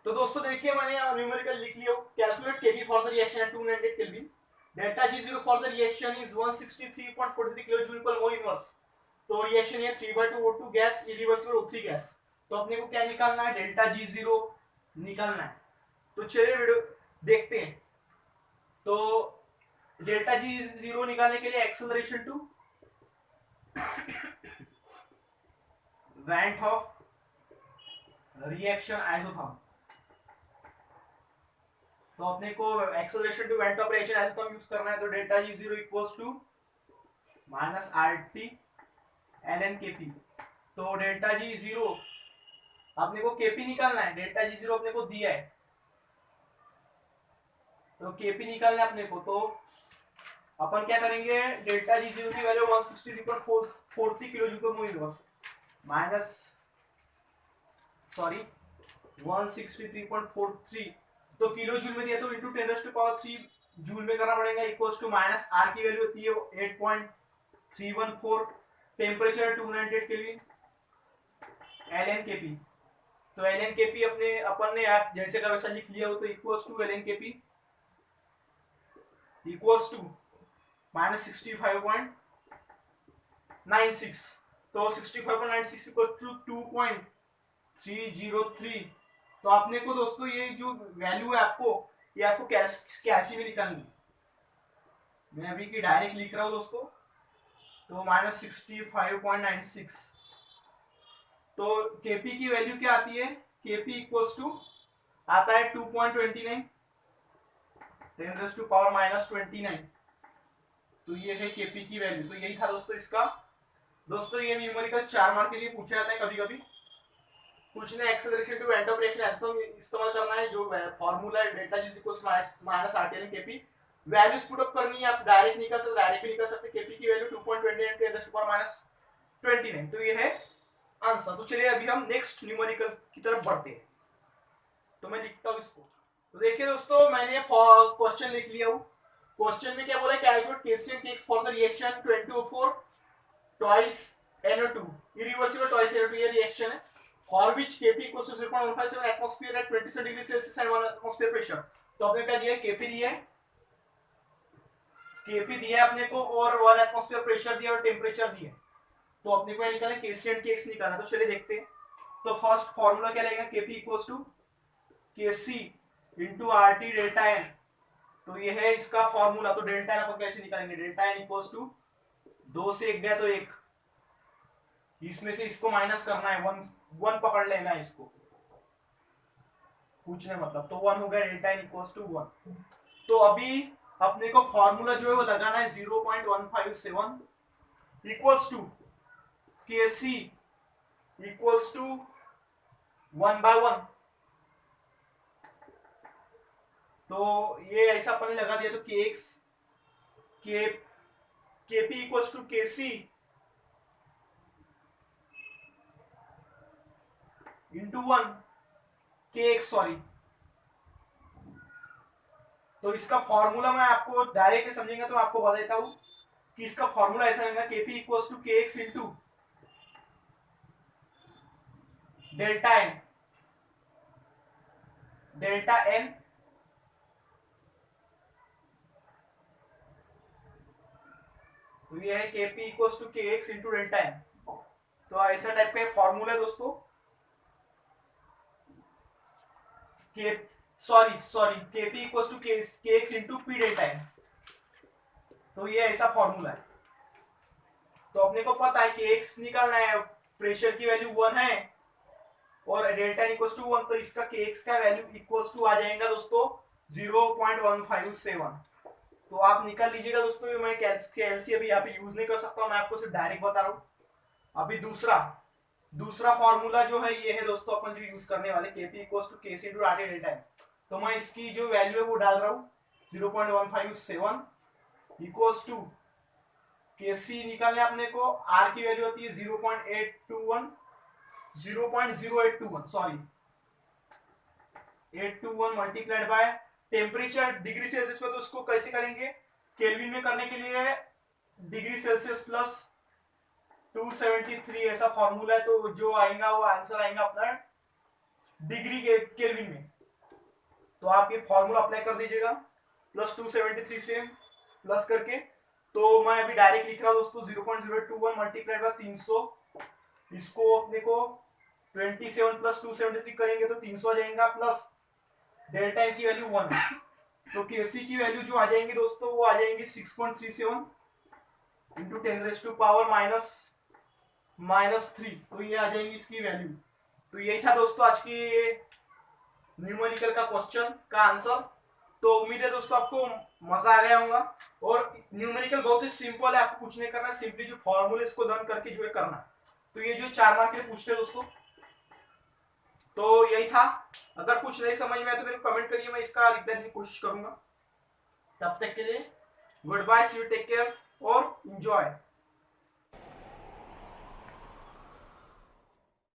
तो दोस्तों देखिए मैंने यहाँ न्यूमेरिकल लिख लिया calculate KV for the reaction at 200 kelvin delta G zero for the reaction is 163.43 kilo joule per mole inverse. तो रिएक्शन है 3/2 O2 gas irreversible O3 gas. तो अपने को क्या निकालना है, डेल्टा जी जीरो निकालना है। तो चलिए वीडियो देखते हैं। तो डेल्टा जी जीरो निकालने के लिए एक्सेलरेशन टू वेंट ऑफ रिएक्शन आइसोथर्म। तो अपने को एक्सेलरेशन टू वेंट ऑफ रिएक्शन आइसोथर्म यूज करना है। तो delta G zero equals to minus R T L N K P. तो डेल्टा जी जीरो अपने को केपी निकालना है। डेल्टा जी जीरो अपने को दिया है तो केपी निकालना है अपने को। तो अपन क्या करेंगे, डेल्टा जी जीरो की value 163.43 kilo joule per mole inverse minus 163.43 तो किलो जूल में दिया तो इंटू 10⁻³ जूल में करना पड़ेगा। इक्वल्स टू माइनस आर की वैल्यू होती है 8.314, temperature 298 kelvin, L N K P. तो एल एन के पी अपने अपन ने आप जैसे का वैसा लिख लिया हो। तो equals to L N K P equals to minus 65.96। तो 65.96 इक्वल टू 2.303। तो आपने को दोस्तों ये जो वैल्यू है ये आपको कैसी में निकालनी। मैं अभी की डायरेक्ट लिख रहा हूं दोस्तों। तो माइनस 65.96। तो केपी की वैल्यू क्या आती है, केपी इक्वल्स टू आता है 2.29 10⁻⁻29। तो ये है केपी की वैल्यू। तो यही था दोस्तों इसका। दोस्तों ये न्यूमेरिकल 4 मार्क के लिए पूछा जाता है कभी कभी। कुछ ने एक्सेलरेशन टू वेंट ऑफ रिएक्शन ऐसा तो इस्तेमाल करना है। जो फार्मूला है delta G equals minus RTL K P, values put up करनी है। आप डायरेक्ट निकाल सकते, डायरेक्ट भी निकाल सकते। केपी की वैल्यू 2.29 तो ये है आंसर। तो चलिए अभी हम नेक्स्ट न्यूमेरिकल की तरफ बढ़ते हैं। तो मैं लिखता हूं इसको। तो देखिए दोस्तों मैंने क्वेश्चन लिख लिया हूं। क्वेश्चन में क्या बोला है, calculate K C and K X for the reaction 2004 twice NO2 irreversible twice NO2 ये रिएक्शन है। For which Kp equals to 0.157 atmosphere at 27 degree Celsius and 1 atmosphere pressure. तो आपने क्या दिया है, Kp दिया है, Kp दिया है अपने को, और 1 एटमॉस्फेयर प्रेशर दिया और टेंपरेचर दिया है। तो अपने को निकालना है Kc एंड Kx निकालना। तो चलिए देखते हैं। तो फर्स्ट फार्मूला क्या लगेगा, Kp equals to Kc into RT delta n। तो ये है इसका फॉर्मूला। तो डेल्टा n अपन कैसे निकालेंगे, डेल्टा n इक्वल्स टू 2 से 1 गया तो 1, इसमें से इसको माइनस करना है, वन पकड़ लेना है इसको पूछने मतलब। तो 1 हो गया, डेल्टा n इक्वल्स टू 1। तो अभी अपने को फॉर्मूला जो है वो लगाना है 0.157 equals to Kc equals to 1/1। तो ये ऐसा अपन ने लगा दिया। तो Kx Kp equals to Kc into 1 Kx sorry. तो इसका फॉर्मूला मैं आपको डायरेक्टली समझेंगे तो आपको बता देता हूं कि इसका फॉर्मूला ऐसा रहेगा, Kp equals to Kx into delta n तो ये है Kp equals to Kx into delta n। तो ऐसा टाइप का फॉर्मूला है दोस्तों। Kp equals to Kx into P delta n। तो ये ऐसा फॉर्मूला है। तो अपने को पता है कि Kx निकालना है, प्रेशर की वैल्यू 1 है और डेल्टा n इक्वल्स टू 1। तो इसका Kx का वैल्यू इक्वल्स टू आ जाएगा दोस्तों 0.157। तो आप निकाल लीजिएगा दोस्तों। मैं कैलसी अभी यहाँ पे यूज नहीं कर सकता, मैं आपको सिर्फ डायरेक्ट बता रहा हूँ। अभी दूसरा फॉर्मूला जो है ये है दोस्तों अपन जो यूज करने वाले, Kp equals to Kc into RT delta n। तो मैं इसकी जो वैल्यू है वो डाल रहा हूँ 0.157 इक्वल्स टू Kc निकालने अपने को, R की वैल्यू होती है 0.0821 sorry 821 multiplied by temperature degree Celsius में। तो उसको कैसे करेंगे, केल्विन में करने के लिए डिग्री सेल्सियस प्लस 273 ऐसा फॉर्मूला है। तो जो आएगा वो आंसर आएगा अपना डिग्री केल्विन में। तो आप ये फॉर्मूला अप्लाई कर दीजिएगा प्लस 273 सेम प्लस करके। तो मैं अभी डायरेक्ट लिख रहा हूँ दोस्तों 0.021 मल्टीप्लाइड बाय 300, इसको अपने को 27 प्लस 273 करेंगे तो 300 आ जाएगा, प्लस डेल्टा एन की वैल्यू 1 है, तो केसी की वैल्यू जो आ जाएंगी दोस्तों वो आ जाएंगी 6.37 इंटू 10⁻³ -3, तो ये आ जाएगी इसकी वैल्यू। तो यही था दोस्तों आज की न्यूमेरिकल का क्वेश्चन का आंसर। तो उम्मीद है दोस्तों आपको मजा आ गया होगा, और न्यूमेरिकल बहुत ही सिंपल है, आपको कुछ नहीं करना, सिंपली जो फॉर्मूले इसको लर्न करके जो है करना। तो ये जो 4 मार्क के पूछते हैं दोस्तों, तो यही था। अगर कुछ नहीं समझ में आया तो मेरे को कमेंट करिए, मैं इसका रिप्लाई देने की कोशिश करूंगा। तब तक के लिए good bye, see you, take care और एंजॉय।